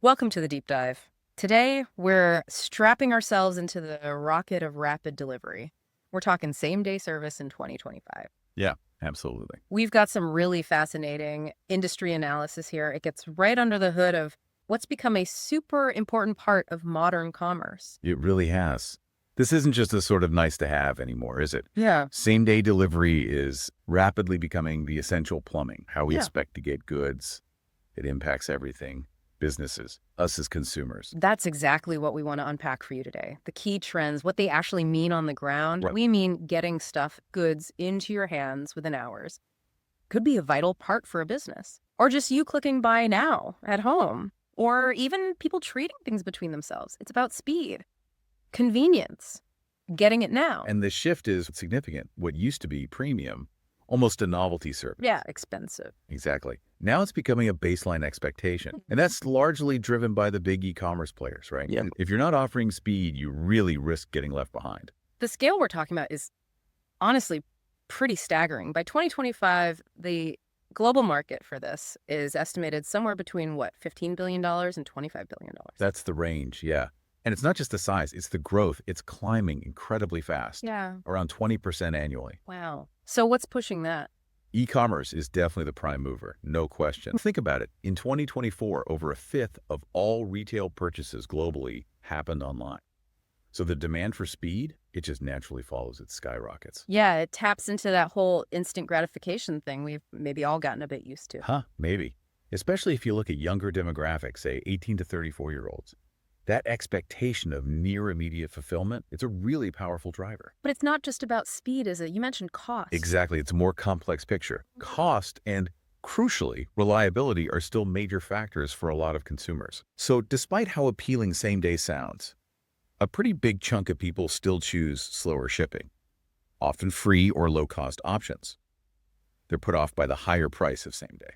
Welcome to the deep dive. Today, we're strapping ourselves into the rocket of rapid delivery. We're talking same day service in 2025. Yeah, absolutely. We've got some really fascinating industry analysis here. It gets right under the hood of what's become a super important part of modern commerce. It really has. This isn't just a sort of nice to have anymore, is it? Yeah. Same day delivery is rapidly becoming the essential plumbing, how we Yeah. expect to get goods. It impacts everything, businesses, us as consumers. That's exactly what we want to unpack for you today. The key trends, what they actually mean on the ground. Right. We mean getting goods into your hands within hours. Could be a vital part for a business, or just you clicking buy now at home, or even people trading things between themselves. It's about speed, convenience, getting it now. And the shift is significant. What used to be premium, almost a novelty service. Yeah, expensive. Exactly. Now it's becoming a baseline expectation. And that's largely driven by the big e-commerce players, right? Yeah. If you're not offering speed, you really risk getting left behind. The scale we're talking about is honestly pretty staggering. By 2025, the global market for this is estimated somewhere between $15 billion and $25 billion. That's the range, yeah. And it's not just the size, it's the growth. It's climbing incredibly fast, Yeah. around 20% annually. Wow. So what's pushing that? E-commerce is definitely the prime mover, no question. Think about it. In 2024, over a fifth of all retail purchases globally happened online. So the demand for speed, it just naturally follows. It skyrockets. Yeah, it taps into that whole instant gratification thing we've maybe all gotten a bit used to. Huh, maybe. Especially if you look at younger demographics, say 18 to 34-year-olds. That expectation of near immediate fulfillment, it's a really powerful driver. But it's not just about speed, is it? You mentioned cost. Exactly. It's a more complex picture. Cost and, crucially, reliability are still major factors for a lot of consumers. So despite how appealing same-day sounds, a pretty big chunk of people still choose slower shipping, often free or low-cost options. They're put off by the higher price of same-day.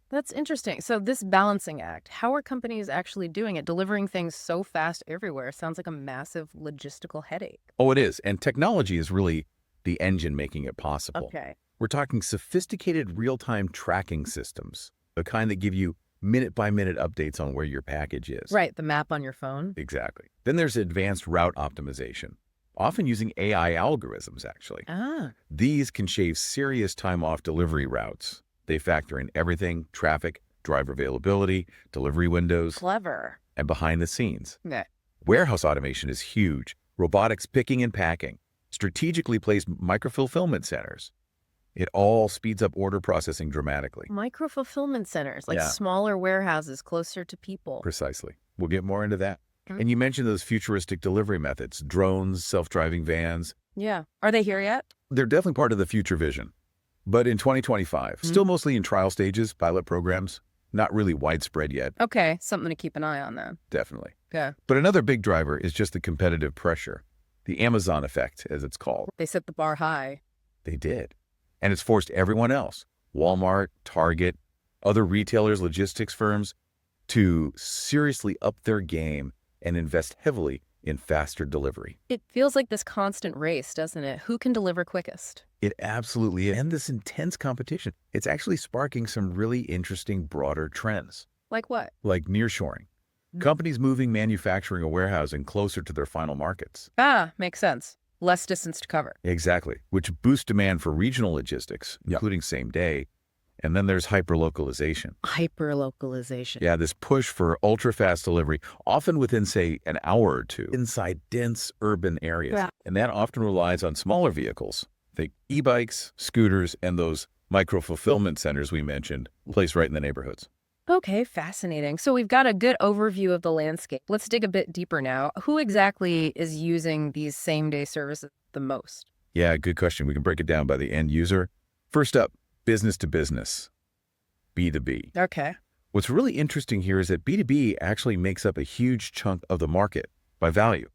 That's interesting. So this balancing act, how are companies actually doing it? Delivering things so fast everywhere sounds like a massive logistical headache. Oh, it is. And technology is really the engine making it possible. Okay. We're talking sophisticated real-time tracking systems, the kind that give you minute-by-minute updates on where your package is. Right, the map on your phone. Exactly. Then there's advanced route optimization, often using AI algorithms, actually. Ah, These can shave serious time off delivery routes. They factor in everything: traffic, driver availability, delivery windows, clever. and behind the scenes. Yeah. Warehouse automation is huge. Robotics picking and packing, strategically placed micro-fulfillment centers. It all speeds up order processing dramatically. Micro-fulfillment centers, like Yeah. smaller warehouses closer to people. Precisely. We'll get more into that. Mhm. And you mentioned those futuristic delivery methods, drones, self-driving vans. Yeah. Are they here yet? They're definitely part of the future vision. But in 2025, still mostly in trial stages, pilot programs, not really widespread yet, Okay, something to keep an eye on then. definitely. Okay. But another big driver is just the competitive pressure, the Amazon effect, as it's called. They set the bar high. They did. And it's forced everyone else, Walmart, Target, other retailers, logistics firms, to seriously up their game and invest heavily in faster delivery. It feels like this constant race, doesn't it? Who can deliver quickest? It absolutely is. And this intense competition, it's actually sparking some really interesting broader trends, Like what? like nearshoring. Companies moving manufacturing or warehousing closer to their final markets. Ah, makes sense. Less distance to cover. Exactly, which boosts demand for regional logistics, including same day. And then there's hyperlocalization. Hyperlocalization. Yeah, this push for ultra-fast delivery, often within, say, an hour or two, inside dense urban areas. Yeah. And that often relies on smaller vehicles. Think e-bikes, scooters, and those micro-fulfillment centers we mentioned, placed right in the neighborhoods. Okay, fascinating. So we've got a good overview of the landscape. Let's dig a bit deeper now. Who exactly is using these same-day services the most? Yeah, good question. We can break it down by the end user. First up, business to business, B2B. Okay. What's really interesting here is that B2B actually makes up a huge chunk of the market by value,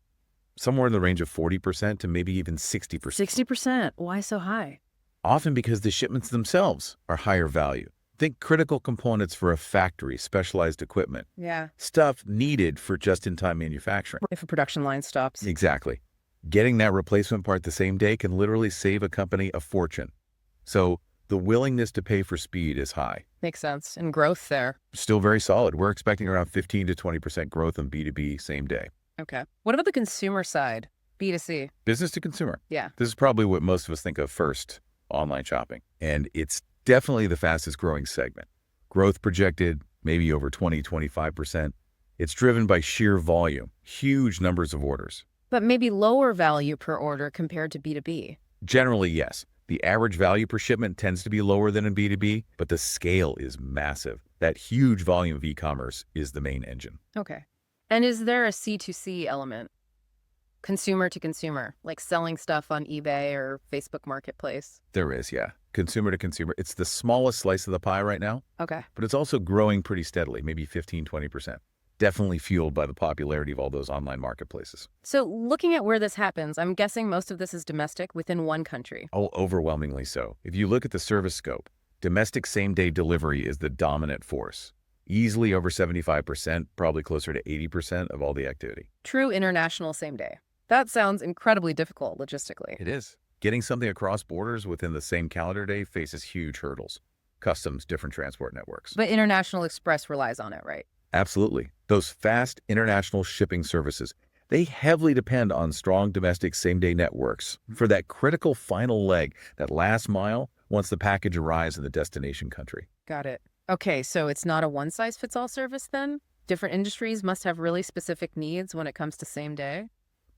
somewhere in the range of 40% to maybe even 60%, 60%. Why so high? often because the shipments themselves are higher value. Think critical components for a factory, specialized equipment, Yeah. stuff needed for just-in-time manufacturing. If a production line stops. Exactly. Getting that replacement part the same day can literally save a company a fortune. So The willingness to pay for speed is high. Makes sense. And growth there. Still very solid. We're expecting around 15 to 20% growth in B2B same day. Okay. What about the consumer side? B2C. Business to consumer. Yeah. This is probably what most of us think of first, online shopping. And it's definitely the fastest growing segment. Growth projected maybe over 20-25%. It's driven by sheer volume, huge numbers of orders. But maybe lower value per order compared to B2B. Generally, yes. The average value per shipment tends to be lower than in B2B, but the scale is massive. That huge volume of e-commerce is the main engine. Okay. And is there a C2C element? Consumer to consumer, like selling stuff on eBay or Facebook Marketplace? There is, yeah. Consumer to consumer. It's the smallest slice of the pie right now, Okay. but it's also growing pretty steadily, maybe 15-20%. Definitely fueled by the popularity of all those online marketplaces. So looking at where this happens, I'm guessing most of this is domestic within one country. Oh, overwhelmingly so. If you look at the service scope, domestic same-day delivery is the dominant force. Easily over 75%, probably closer to 80% of all the activity. True international same day. That sounds incredibly difficult logistically. It is. Getting something across borders within the same calendar day faces huge hurdles. Customs, different transport networks. But International Express relies on it, right? Absolutely. Those fast international shipping services, they heavily depend on strong domestic same-day networks for that critical final leg, that last mile, once the package arrives in the destination country. Got it. Okay, so it's not a one-size-fits-all service then? Different industries must have really specific needs when it comes to same day?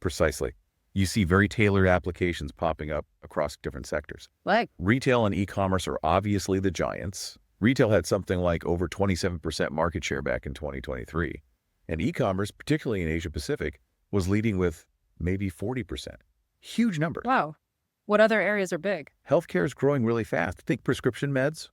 Precisely. You see very tailored applications popping up across different sectors. Like, Retail and e-commerce are obviously the giants. Retail had something like over 27% market share back in 2023. And e-commerce, particularly in Asia Pacific, was leading with maybe 40%. Huge numbers. wow. What other areas are big? Healthcare is growing really fast. Think prescription meds.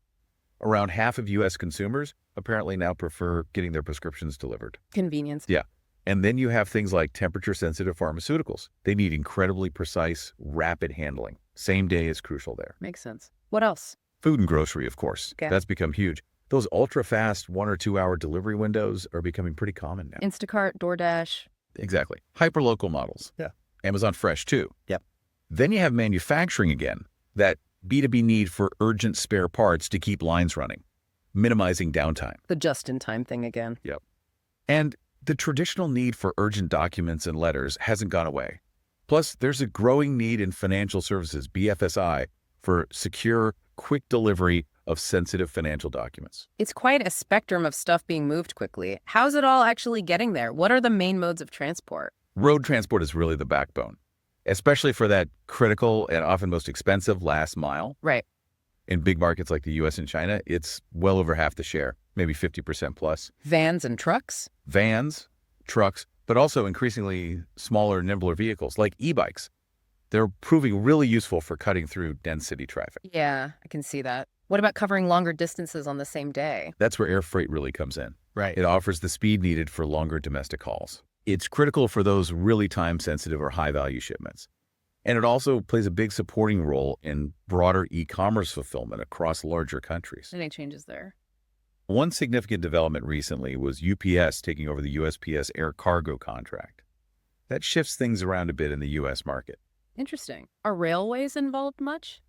Around half of U.S. consumers apparently now prefer getting their prescriptions delivered. Convenience. Yeah. And then you have things like temperature-sensitive pharmaceuticals. They need incredibly precise, rapid handling. Same day is crucial there. Makes sense. What else? Food and grocery, of course. Okay. That's become huge. Those ultra-fast 1 or 2 hour delivery windows are becoming pretty common now. Instacart, DoorDash. Exactly. Hyperlocal models. Yeah. Amazon Fresh, too. Yep. Then you have manufacturing again, that B2B need for urgent spare parts to keep lines running, minimizing downtime. The just-in-time thing again. And the traditional need for urgent documents and letters hasn't gone away. Plus, there's a growing need in financial services, BFSI, for secure, quick delivery of sensitive financial documents. It's quite a spectrum of stuff being moved quickly. How's it all actually getting there? What are the main modes of transport? Road transport is really the backbone, especially for that critical and often most expensive last mile. Right. In big markets like the US and China, it's well over half the share, maybe 50% plus. Vans and trucks? Vans, trucks, but also increasingly smaller, nimbler vehicles like e-bikes. They're proving really useful for cutting through dense city traffic. Yeah, I can see that. What about covering longer distances on the same day? That's where air freight really comes in. Right. It offers the speed needed for longer domestic hauls. It's critical for those really time-sensitive or high-value shipments. And it also plays a big supporting role in broader e-commerce fulfillment across larger countries. Any changes there? One significant development recently was UPS taking over the USPS air cargo contract. That shifts things around a bit in the U.S. market. Interesting. Are railways involved much?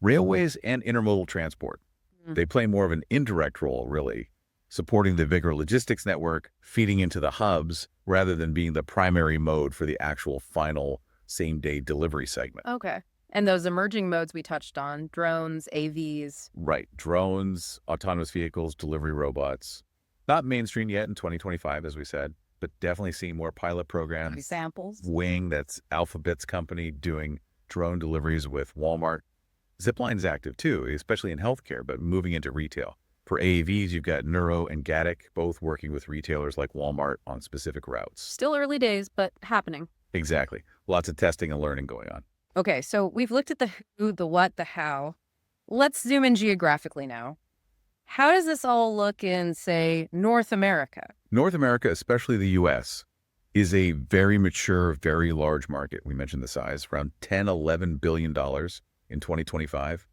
Railways and intermodal transport. Mm. They play more of an indirect role, really, supporting the bigger logistics network, feeding into the hubs, rather than being the primary mode for the actual final same-day delivery segment. Okay. And those emerging modes we touched on, drones, AVs. Right. Drones, autonomous vehicles, delivery robots. Not mainstream yet in 2025, as we said, but definitely seeing more pilot programs. Examples? Wing, that's Alphabet's company, doing drone deliveries with Walmart. Zipline's active too, especially in healthcare, but moving into retail. For AAVs, you've got Nuro and Gatik, both working with retailers like Walmart on specific routes. Still early days, but happening. Exactly. Lots of testing and learning going on. Okay, so we've looked at the who, the what, the how. Let's zoom in geographically now. How does this all look in, say, North America? North America, especially the U.S., is a very mature, very large market. We mentioned the size, around $10-11 billion in 2025.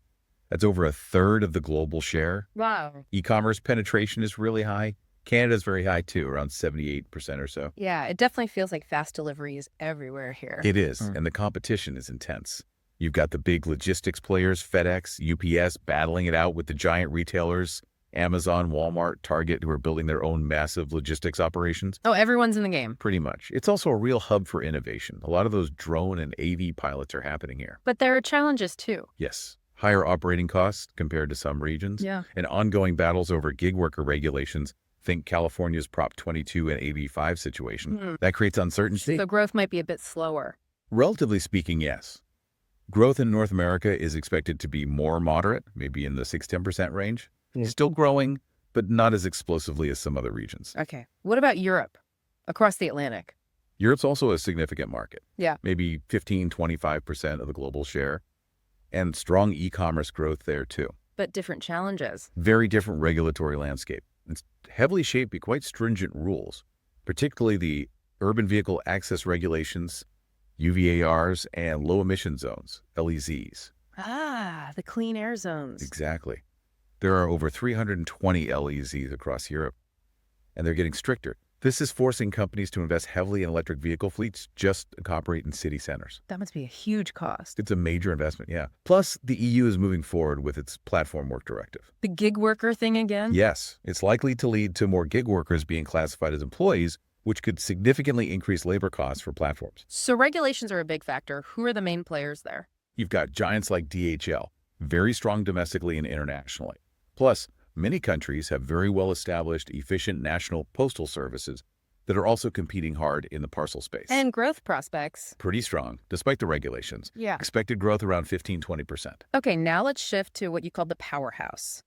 That's over a third of the global share. Wow. E-commerce penetration is really high. Canada's very high too, around 78% or so. Yeah, it definitely feels like fast delivery is everywhere here. It is, and the competition is intense. You've got the big logistics players, FedEx, UPS, battling it out with the giant retailers, Amazon, Walmart, Target, who are building their own massive logistics operations. Oh, everyone's in the game. Pretty much. It's also a real hub for innovation. A lot of those drone and AV pilots are happening here. But there are challenges too. Yes. Higher operating costs compared to some regions. Yeah. And ongoing battles over gig worker regulations. Think California's Prop 22 and AB5 situation. That creates uncertainty. So growth might be a bit slower. Relatively speaking, yes. Growth in North America is expected to be more moderate, maybe in the 6-10% range. Still growing, but not as explosively as some other regions. Okay. What about Europe? Across the Atlantic? Europe's also a significant market. Yeah. Maybe 15-25% of the global share. And strong e-commerce growth there too. But different challenges. Very different regulatory landscape. It's heavily shaped by quite stringent rules, particularly the urban vehicle access regulations, UVARs, and low emission zones, LEZs. Ah, the clean air zones. Exactly. There are over 320 LEZs across Europe, and they're getting stricter. This is forcing companies to invest heavily in electric vehicle fleets just to operate in city centers. That must be a huge cost. It's a major investment, yeah. Plus, the EU is moving forward with its Platform Work Directive. The gig worker thing again? Yes, it's likely to lead to more gig workers being classified as employees, which could significantly increase labor costs for platforms. So regulations are a big factor. Who are the main players there? You've got giants like DHL, very strong domestically and internationally. Plus, many countries have very well-established, efficient national postal services that are also competing hard in the parcel space. And growth prospects. Pretty strong, despite the regulations. Yeah. Expected growth around 15-20%. Okay, now let's shift to what you call the powerhouse.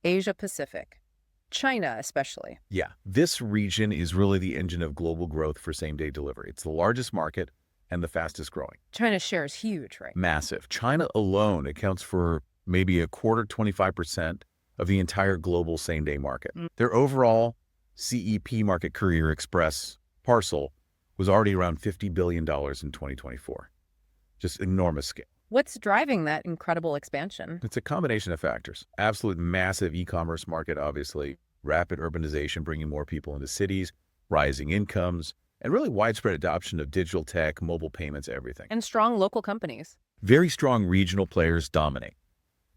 Asia Pacific. China, especially. Yeah, this region is really the engine of global growth for same-day delivery. It's the largest market and the fastest growing. China's share is huge, right? Massive. China alone accounts for maybe a quarter, 25% of the entire global same-day market. Their overall CEP market, Courier Express parcel, was already around $50 billion in 2024. Just enormous scale. What's driving that incredible expansion? It's a combination of factors. Absolute massive e-commerce market, obviously, rapid urbanization bringing more people into cities, rising incomes, and really widespread adoption of digital tech, mobile payments, everything. And strong local companies. Very strong regional players dominate.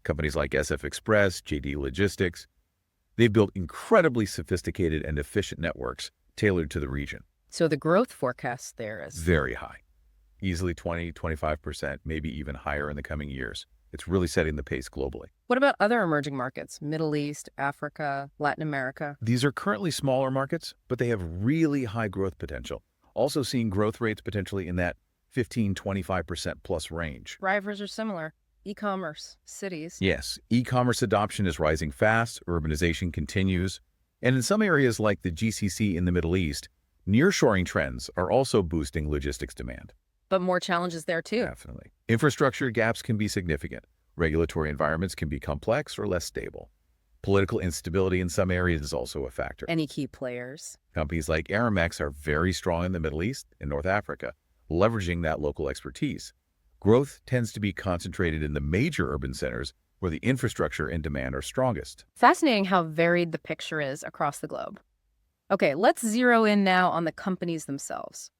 Companies like SF Express, JD Logistics, they've built incredibly sophisticated and efficient networks tailored to the region. So the growth forecast there is Very high. Easily 20-25%, maybe even higher in the coming years. It's really setting the pace globally. What about other emerging markets? Middle East, Africa, Latin America? These are currently smaller markets, but they have really high growth potential. Also seeing growth rates potentially in that 15-25% plus range. Drivers are similar. E-commerce, cities. Yes, e-commerce adoption is rising fast, urbanization continues, and in some areas like the GCC in the Middle East, nearshoring trends are also boosting logistics demand. But more challenges there too. Definitely. Infrastructure gaps can be significant. Regulatory environments can be complex or less stable. Political instability in some areas is also a factor. Any key players? Companies like Aramex are very strong in the Middle East and North Africa, leveraging that local expertise. Growth tends to be concentrated in the major urban centers where the infrastructure and demand are strongest. Fascinating how varied the picture is across the globe. Okay, let's zero in now on the companies themselves.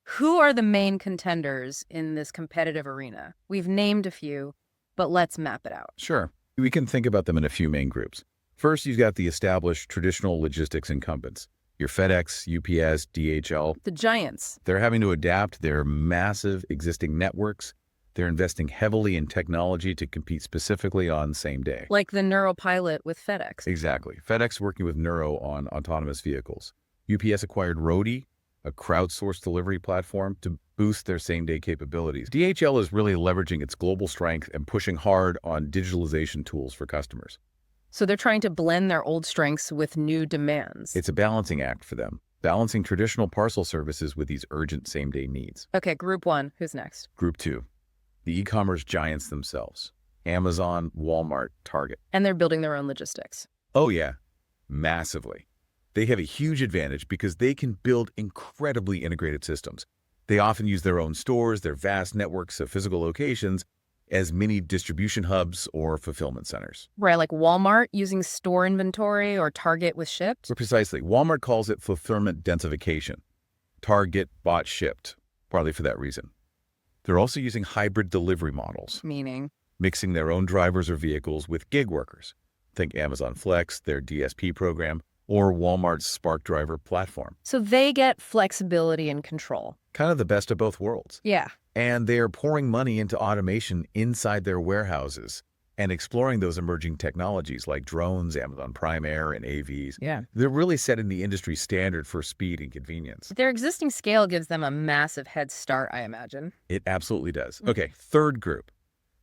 Who are the main contenders in this competitive arena? We've named a few, but let's map it out. Sure. We can think about them in a few main groups. First, you've got the established traditional logistics incumbents. Your FedEx, UPS, DHL. The giants. They're having to adapt their massive existing networks. They're investing heavily in technology to compete specifically on same day. Like the Neuropilot with FedEx. Exactly. FedEx working with Nuro on autonomous vehicles. UPS acquired Roadie, a crowdsourced delivery platform, to boost their same-day capabilities. DHL is really leveraging its global strength and pushing hard on digitalization tools for customers. So they're trying to blend their old strengths with new demands. It's a balancing act for them, balancing traditional parcel services with these urgent same-day needs. Okay, group one. Who's next? Group two, the e-commerce giants themselves. Amazon, Walmart, Target. And they're building their own logistics. Oh yeah, massively. They have a huge advantage because they can build incredibly integrated systems. They often use their own stores, their vast networks of physical locations, as mini distribution hubs or fulfillment centers. Right, like Walmart using store inventory or Target with Shipt? So precisely. Walmart calls it fulfillment densification. Target bought shipped, partly for that reason. They're also using hybrid delivery models, Meaning? mixing their own drivers or vehicles with gig workers. Think Amazon Flex, their DSP program, or Walmart's Spark Driver platform. So they get flexibility and control. Kind of the best of both worlds. Yeah. And they are pouring money into automation inside their warehouses and exploring those emerging technologies like drones, Amazon Prime Air, and AVs. Yeah. They're really setting the industry standard for speed and convenience. Their existing scale gives them a massive head start, I imagine. It absolutely does. Okay, third group,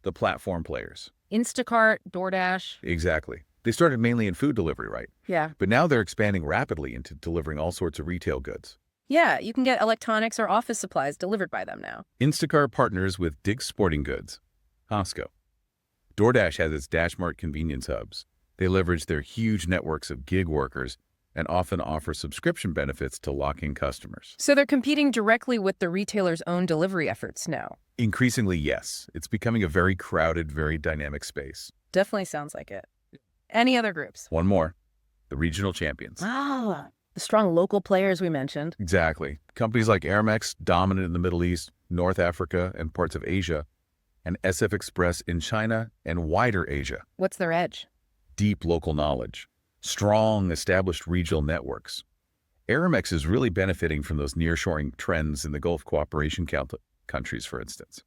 the platform players. Instacart, DoorDash. Exactly. They started mainly in food delivery, right? Yeah. But now they're expanding rapidly into delivering all sorts of retail goods. Yeah, you can get electronics or office supplies delivered by them now. Instacart partners with Dick's Sporting Goods, Costco. DoorDash has its DashMart convenience hubs. They leverage their huge networks of gig workers and often offer subscription benefits to lock in customers. So they're competing directly with the retailer's own delivery efforts now. Increasingly, yes. It's becoming a very crowded, very dynamic space. Definitely sounds like it. Any other groups? One more, the regional champions. Ah, the strong local players we mentioned. Exactly. Companies like Aramex, dominant in the Middle East, North Africa, and parts of Asia, and SF Express in China and wider Asia. What's their edge? Deep local knowledge, strong established regional networks. Aramex is really benefiting from those nearshoring trends in the Gulf Cooperation countries, for instance.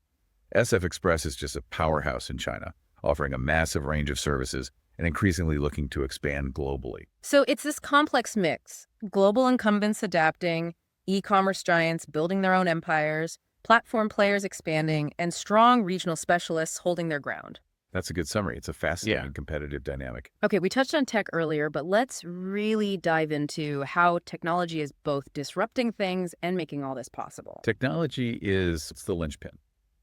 SF Express is just a powerhouse in China, offering a massive range of services and increasingly looking to expand globally. So it's this complex mix. Global incumbents adapting, e-commerce giants building their own empires, platform players expanding, and strong regional specialists holding their ground. That's a good summary. It's a fascinating competitive dynamic. Okay, we touched on tech earlier, but let's really dive into how technology is both disrupting things and making all this possible. Technology is the linchpin,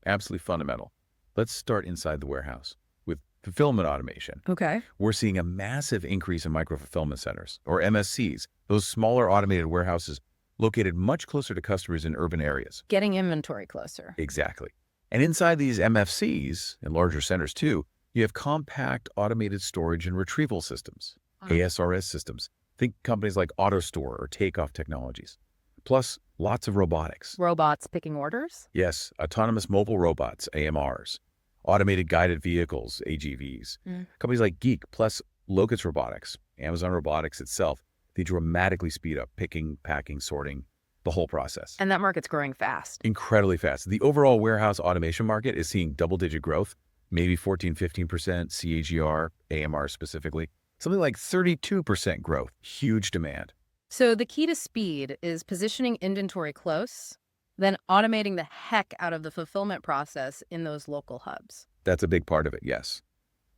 absolutely fundamental. Let's start inside the warehouse with fulfillment automation. Okay. We're seeing a massive increase in micro-fulfillment centers, or MSCs, those smaller automated warehouses located much closer to customers in urban areas. Getting inventory closer. Exactly. And inside these MFCs, and larger centers too, you have compact automated storage and retrieval systems, ASRS systems. Think companies like AutoStore or Takeoff Technologies. Plus, lots of robotics. Robots picking orders? Yes, autonomous mobile robots, AMRs. Automated guided vehicles, AGVs. Companies like Geek, plus Locust Robotics, Amazon Robotics itself, they dramatically speed up picking, packing, sorting, the whole process. And that market's growing fast. Incredibly fast. The overall warehouse automation market is seeing double-digit growth, maybe 14, 15% CAGR, AMR specifically, something like 32% growth. Huge demand. So the key to speed is positioning inventory close, then automating the heck out of the fulfillment process in those local hubs. That's a big part of it, yes.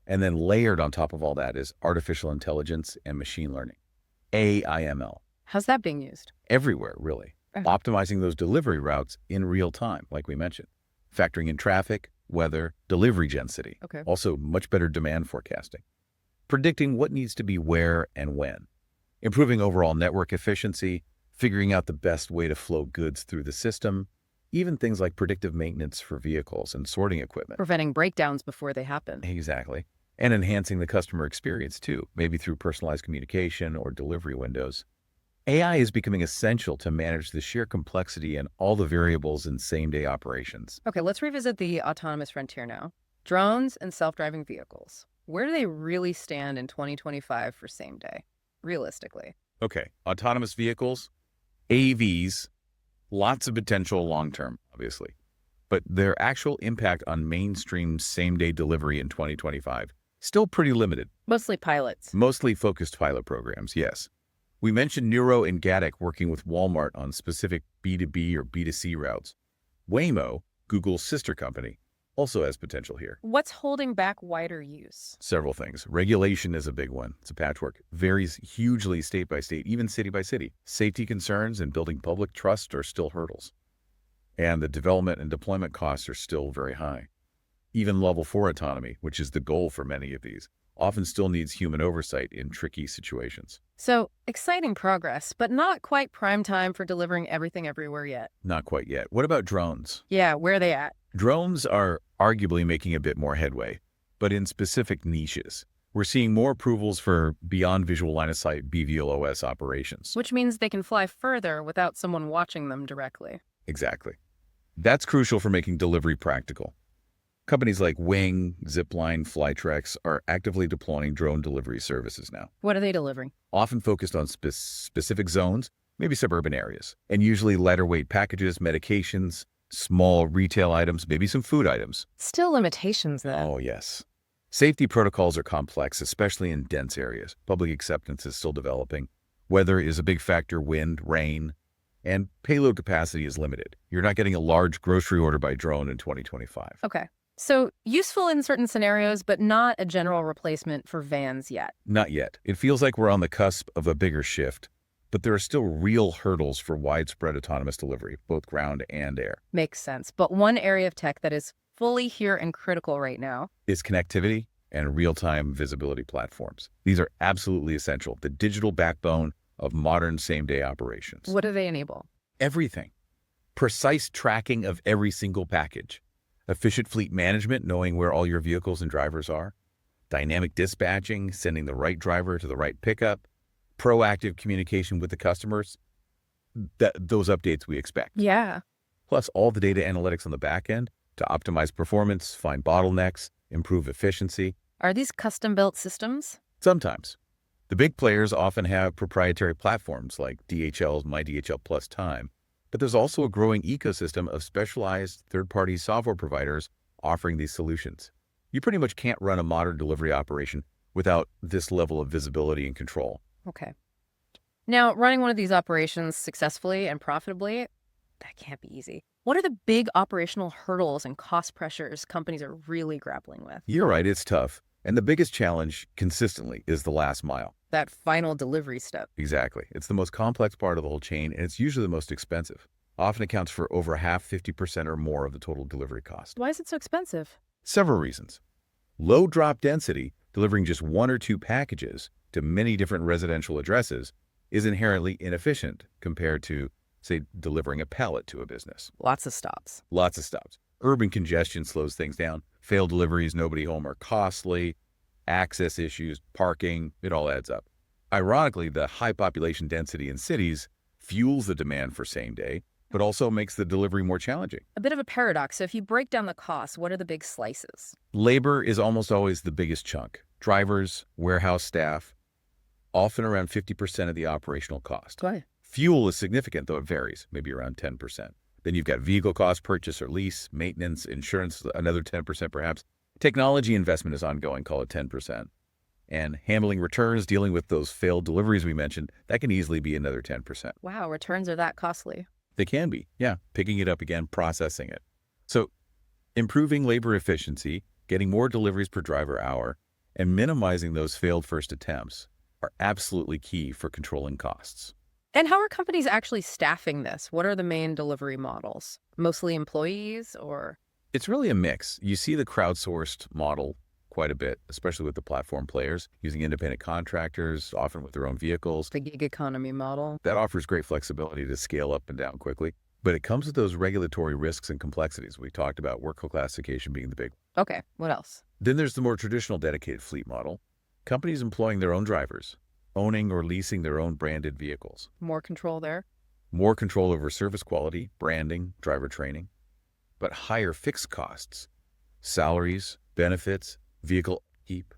And then layered on top of all that is artificial intelligence and machine learning, AIML. How's that being used? Everywhere, really. Optimizing those delivery routes in real time, like we mentioned. Factoring in traffic, weather, delivery density. Okay. Also, much better demand forecasting. Predicting what needs to be where and when. Improving overall network efficiency, figuring out the best way to flow goods through the system, even things like predictive maintenance for vehicles and sorting equipment. Preventing breakdowns before they happen. Exactly. And enhancing the customer experience too, maybe through personalized communication or delivery windows. AI is becoming essential to manage the sheer complexity and all the variables in same-day operations. Okay, let's revisit the autonomous frontier now. Drones and self-driving vehicles. Where do they really stand in 2025 for same day, realistically? Okay, autonomous vehicles, AVs, lots of potential long-term, obviously. But their actual impact on mainstream same-day delivery in 2025, still pretty limited. Mostly pilots. Mostly focused pilot programs, yes. We mentioned Nuro and Gatik working with Walmart on specific B2B or B2C routes. Waymo, Google's sister company, also has potential here. What's holding back wider use? Several things. Regulation is a big one. It's a patchwork. Varies hugely state by state, even city by city. Safety concerns and building public trust are still hurdles. And the development and deployment costs are still very high. Even level 4 autonomy, which is the goal for many of these, often still needs human oversight in tricky situations. So, exciting progress, but not quite prime time for delivering everything everywhere yet. Not quite yet. What about drones? Yeah, where are they at? Drones are arguably making a bit more headway, but in specific niches. We're seeing more approvals for beyond visual line of sight BVLOS operations. Which means they can fly further without someone watching them directly. Exactly. That's crucial for making delivery practical. Companies like Wing, Zipline, Flytrex are actively deploying drone delivery services now, What are they delivering? often focused on specific zones, maybe suburban areas, and usually lighter weight packages, medications, small retail items, maybe some food items. Still limitations, though. Oh, yes. Safety protocols are complex, especially in dense areas. Public acceptance is still developing. Weather is a big factor, wind, rain, and payload capacity is limited. You're not getting a large grocery order by drone in 2025. Okay. So useful in certain scenarios, but not a general replacement for vans yet. Not yet. It feels like we're on the cusp of a bigger shift, but there are still real hurdles for widespread autonomous delivery, both ground and air. Makes sense. But one area of tech that is fully here and critical right now. Is connectivity and real-time visibility platforms. These are absolutely essential, the digital backbone of modern same-day operations. What do they enable? Everything. Precise tracking of every single package. Efficient fleet management, knowing where all your vehicles and drivers are. Dynamic dispatching, sending the right driver to the right pickup. Proactive communication with the customers. Those updates we expect. Yeah. Plus all the data analytics on the back end to optimize performance, find bottlenecks, improve efficiency. Are these custom-built systems? Sometimes. The big players often have proprietary platforms like DHL's MyDHL Plus Time, but there's also a growing ecosystem of specialized third-party software providers offering these solutions. You pretty much can't run a modern delivery operation without this level of visibility and control. Okay. Now, running one of these operations successfully and profitably, that can't be easy. What are the big operational hurdles and cost pressures companies are really grappling with? You're right, it's tough. And the biggest challenge consistently is the last mile. That final delivery step. Exactly. It's the most complex part of the whole chain, and it's usually the most expensive. Often accounts for over half, 50% or more of the total delivery cost. Why is it so expensive? Several reasons. Low drop density, delivering just one or two packages to many different residential addresses, is inherently inefficient compared to, say, delivering a pallet to a business. Lots of stops. Lots of stops. Urban congestion slows things down. Failed deliveries, nobody home are costly. Access issues, parking, it all adds up. Ironically, the high population density in cities fuels the demand for same day, but also makes the delivery more challenging. A bit of a paradox. So if you break down the costs, what are the big slices? Labor is almost always the biggest chunk. Drivers, warehouse staff, often around 50% of the operational cost. Why? Fuel is significant, though it varies, maybe around 10%. Then you've got vehicle cost, purchase or lease, maintenance, insurance, another 10% perhaps. Technology investment is ongoing, call it 10%. And handling returns, dealing with those failed deliveries we mentioned, that can easily be another 10%. Wow, returns are that costly. They can be, yeah. Picking it up again, processing it. So improving labor efficiency, getting more deliveries per driver hour, and minimizing those failed first attempts are absolutely key for controlling costs. And how are companies actually staffing this? What are the main delivery models? Mostly employees or? It's really a mix. You see the crowdsourced model quite a bit, especially with the platform players, using independent contractors, often with their own vehicles. The gig economy model. That offers great flexibility to scale up and down quickly, but it comes with those regulatory risks and complexities. We talked about work classification being the big. Okay, what else? Then there's the more traditional dedicated fleet model. Companies employing their own drivers, owning or leasing their own branded vehicles. More control there. More control over service quality, branding, driver training, but higher fixed costs, salaries, benefits, vehicle upkeep,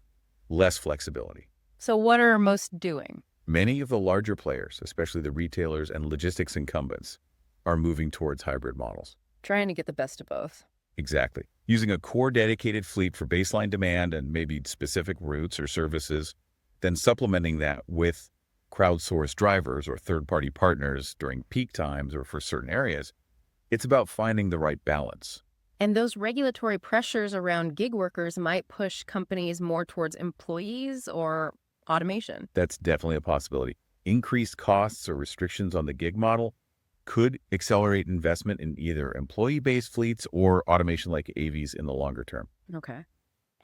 less flexibility. So what are most doing? Many of the larger players, especially the retailers and logistics incumbents, are moving towards hybrid models. Trying to get the best of both. Exactly. Using a core dedicated fleet for baseline demand and maybe specific routes or services, then supplementing that with crowdsourced drivers or third-party partners during peak times or for certain areas. It's about finding the right balance. And those regulatory pressures around gig workers might push companies more towards employees or automation. That's definitely a possibility. Increased costs or restrictions on the gig model could accelerate investment in either employee-based fleets or automation like AVs in the longer term. Okay.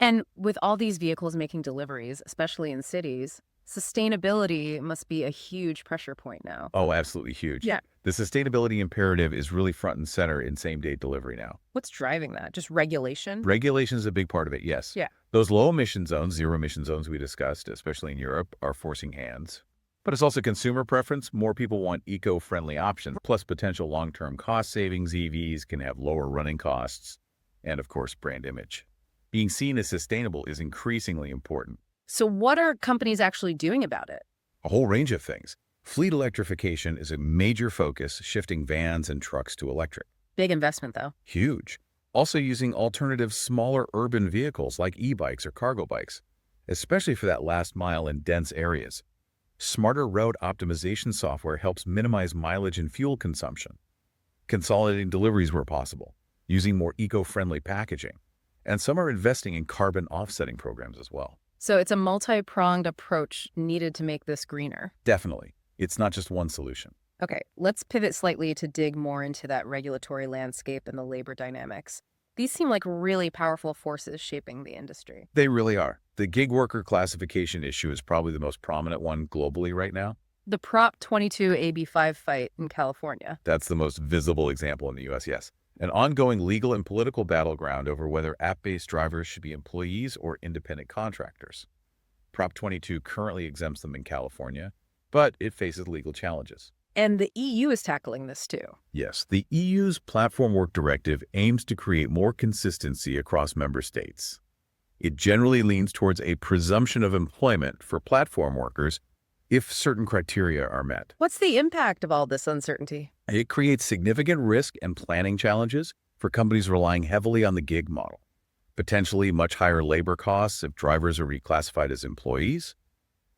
And with all these vehicles making deliveries, especially in cities, sustainability must be a huge pressure point now. Oh, absolutely huge. Yeah. The sustainability imperative is really front and center in same-day delivery now. What's driving that? Just regulation? Regulation is a big part of it, yes. Yeah. Those low emission zones, zero emission zones we discussed, especially in Europe, are forcing hands. But it's also consumer preference. More people want eco-friendly options, plus potential long-term cost savings. EVs can have lower running costs, and of course, brand image. Being seen as sustainable is increasingly important. So what are companies actually doing about it? A whole range of things. Fleet electrification is a major focus, shifting vans and trucks to electric. Big investment, though. Huge. Also using alternative smaller urban vehicles like e-bikes or cargo bikes, especially for that last mile in dense areas. Smarter route optimization software helps minimize mileage and fuel consumption. Consolidating deliveries where possible, using more eco-friendly packaging. And some are investing in carbon offsetting programs as well. So it's a multi-pronged approach needed to make this greener. Definitely. It's not just one solution. Okay, let's pivot slightly to dig more into that regulatory landscape and the labor dynamics. These seem like really powerful forces shaping the industry. They really are. The gig worker classification issue is probably the most prominent one globally right now. The Prop 22 AB5 fight in California. That's the most visible example in the US, yes. An ongoing legal and political battleground over whether app-based drivers should be employees or independent contractors. Prop 22 currently exempts them in California, but it faces legal challenges. And the EU is tackling this too. Yes, the EU's Platform Work Directive aims to create more consistency across member states. It generally leans towards a presumption of employment for platform workers if certain criteria are met. What's the impact of all this uncertainty? It creates significant risk and planning challenges for companies relying heavily on the gig model. Potentially much higher labor costs if drivers are reclassified as employees.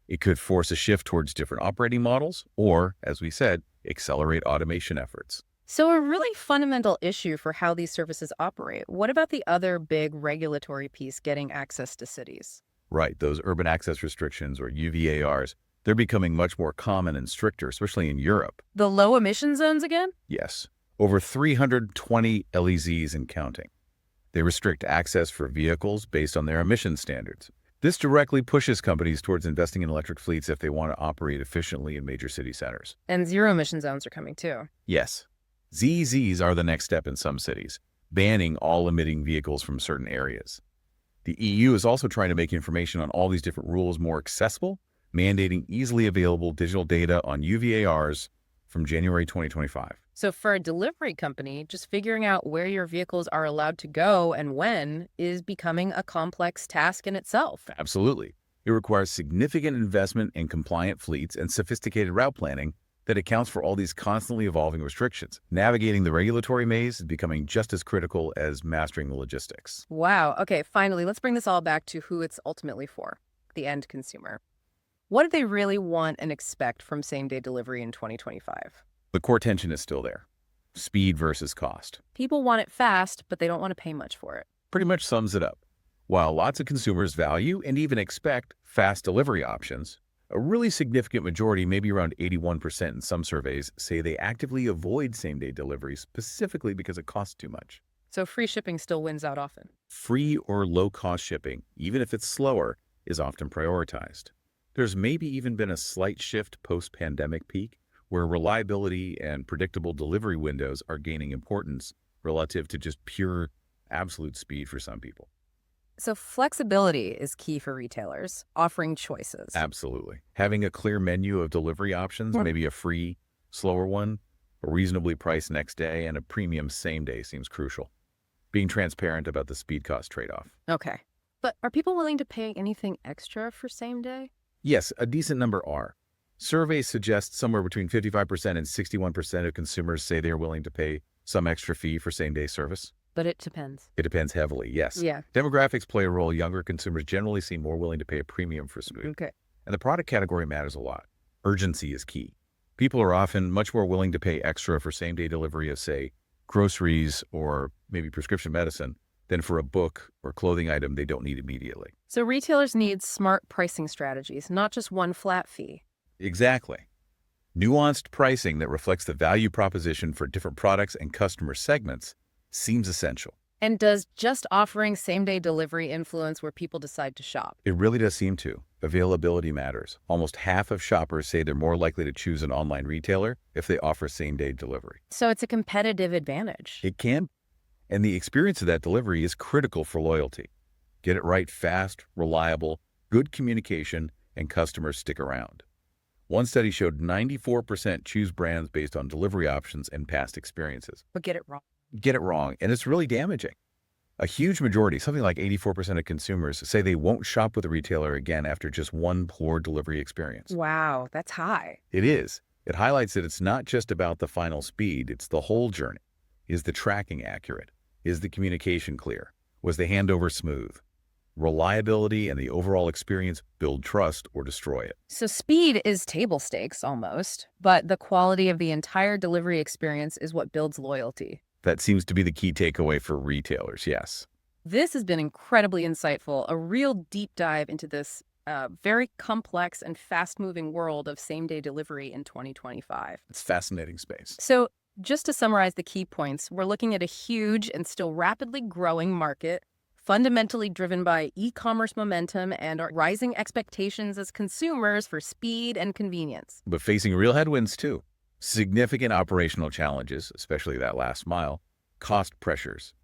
It could force a shift towards different operating models or, as we said, accelerate automation efforts. So a really fundamental issue for how these services operate. What about the other big regulatory piece, getting access to cities? Right, those urban access restrictions or UVARs, they're becoming much more common and stricter, especially in Europe. The low emission zones again? Yes, over 320 LEZs and counting. They restrict access for vehicles based on their emission standards. This directly pushes companies towards investing in electric fleets if they want to operate efficiently in major city centers. And zero emission zones are coming too. Yes, ZZs are the next step in some cities, banning all emitting vehicles from certain areas. The EU is also trying to make information on all these different rules more accessible, mandating easily available digital data on UVARs from January 2025. So for a delivery company, just figuring out where your vehicles are allowed to go and when is becoming a complex task in itself. Absolutely. It requires significant investment in compliant fleets and sophisticated route planning that accounts for all these constantly evolving restrictions. Navigating the regulatory maze is becoming just as critical as mastering the logistics. Wow. Okay, finally, let's bring this all back to who it's ultimately for, the end consumer. What do they really want and expect from same-day delivery in 2025? The core tension is still there. Speed versus cost. People want it fast, but they don't want to pay much for it. Pretty much sums it up. While lots of consumers value and even expect fast delivery options, a really significant majority, maybe around 81% in some surveys, say they actively avoid same-day delivery specifically because it costs too much. So free shipping still wins out often. Free or low-cost shipping, even if it's slower, is often prioritized. There's maybe even been a slight shift post-pandemic peak where reliability and predictable delivery windows are gaining importance relative to just pure absolute speed for some people. So flexibility is key for retailers, offering choices. Absolutely. Having a clear menu of delivery options, maybe a free, slower one, a reasonably priced next day, and a premium same day seems crucial. Being transparent about the speed cost trade-off. Okay. But are people willing to pay anything extra for same day? Yes, a decent number are. Surveys suggest somewhere between 55% and 61% of consumers say they are willing to pay some extra fee for same-day service. But it depends. It depends heavily, yes. Yeah. Demographics play a role. Younger consumers generally seem more willing to pay a premium for speed. Okay. And the product category matters a lot. Urgency is key. People are often much more willing to pay extra for same-day delivery of, say, groceries or maybe prescription medicine than for a book or clothing item they don't need immediately. So retailers need smart pricing strategies, not just one flat fee. Exactly. Nuanced pricing that reflects the value proposition for different products and customer segments seems essential. And does just offering same-day delivery influence where people decide to shop? It really does seem to. Availability matters. Almost half of shoppers say they're more likely to choose an online retailer if they offer same-day delivery. So it's a competitive advantage. It can. And the experience of that delivery is critical for loyalty. Get it right fast, reliable, good communication, and customers stick around. One study showed 94% choose brands based on delivery options and past experiences. But get it wrong. Get it wrong, and it's really damaging. A huge majority, something like 84% of consumers, say they won't shop with a retailer again after just one poor delivery experience. Wow, that's high. It is. It highlights that it's not just about the final speed, it's the whole journey. Is the tracking accurate? Is the communication clear? Was the handover smooth? Reliability and the overall experience build trust or destroy it. So speed is table stakes almost, but the quality of the entire delivery experience is what builds loyalty. That seems to be the key takeaway for retailers, yes. This has been incredibly insightful, a real deep dive into this very complex and fast-moving world of same-day delivery in 2025. It's fascinating space. So just to summarize the key points, we're looking at a huge and still rapidly growing market, fundamentally driven by e-commerce momentum and our rising expectations as consumers for speed and convenience. But facing real headwinds too. Significant operational challenges, especially that last mile, cost pressures,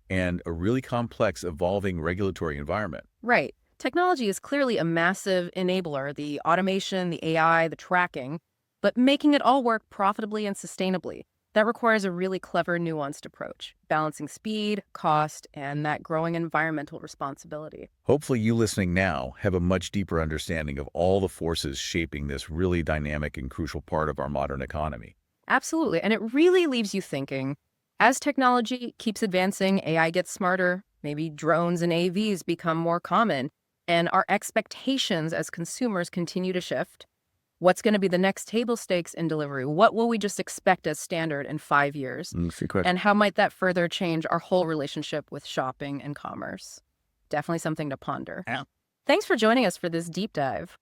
and a really complex evolving regulatory environment. Right. Technology is clearly a massive enabler, the automation, the AI, the tracking, but making it all work profitably and sustainably. That requires a really clever, nuanced approach, balancing speed, cost, and that growing environmental responsibility. Hopefully you listening now have a much deeper understanding of all the forces shaping this really dynamic and crucial part of our modern economy. Absolutely. And it really leaves you thinking, as technology keeps advancing, AI gets smarter, maybe drones and AVs become more common, and our expectations as consumers continue to shift. What's going to be the next table stakes in delivery? What will we just expect as standard in 5 years? And how might that further change our whole relationship with shopping and commerce? Definitely something to ponder. Yeah. Thanks for joining us for this deep dive.